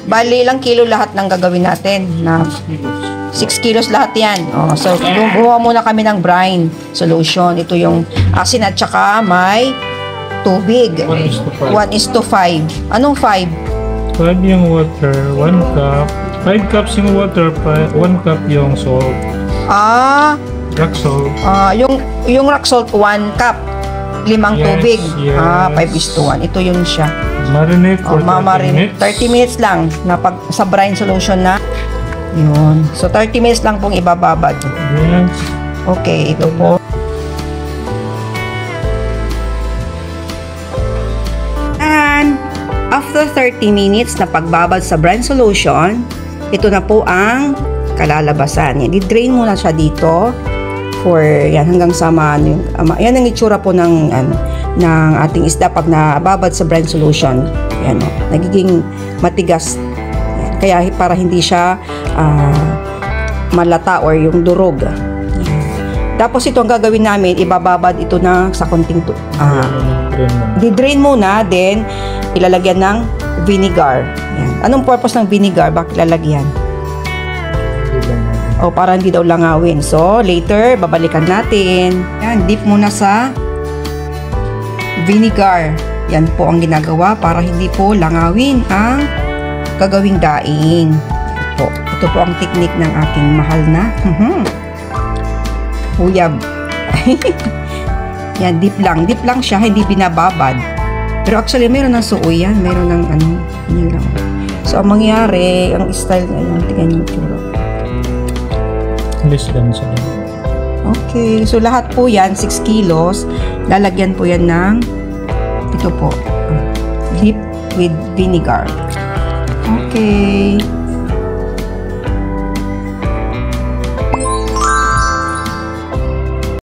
Bali, ilang kilo lahat ng gagawin natin? Na 6 kilos lahat yan. So, gumawa muna kami ng brine solution. Ito yung asin at saka may tubig. 1:5. Anong 5? 5 yung water, 1 cup. 5 cups yung water, 1 cup yung salt. Rock salt. Yung rock salt, 1 cup. 5 tubig. Yes. 5:1. Ito yun siya. Marinate for 30 minutes. 30 minutes lang na sa brine solution na. Yun. So, 30 minutes lang pong ibababad. Yes. Okay, ito po. And, after 30 minutes na pagbabad sa brine solution, ito na po ang kalalabasan. Yan, i-drain muna siya dito for yan hanggang sama yan ang itsura po ng ating isda pag nababad sa brine solution. Yan, nagiging matigas. Yan, kaya para hindi siya malata or yung durog. Yan. Tapos ito ang gagawin namin, ibababad ito na sa konting di-drain muna, then ilalagyan ng vinegar. Yan. Anong purpose ng vinegar? Bakit lalagyan? Para hindi daw langawin. So, later, babalikan natin. Yan, dip muna sa vinegar. Yan po ang ginagawa para hindi po langawin ang gagawing daing. Po. Ito po ang technique ng aking mahal na huyab. Yan, dip lang. Dip lang siya, hindi binababad. Pero actually, meron ng suoy yan. Meron ng yun lang. So, ang mangyari, ang style na yun, tingnan yung tsura. Less than sa Okay, so lahat po yan, 6 kilos. Lalagyan po yan ng ito po, dip with vinegar. Okay.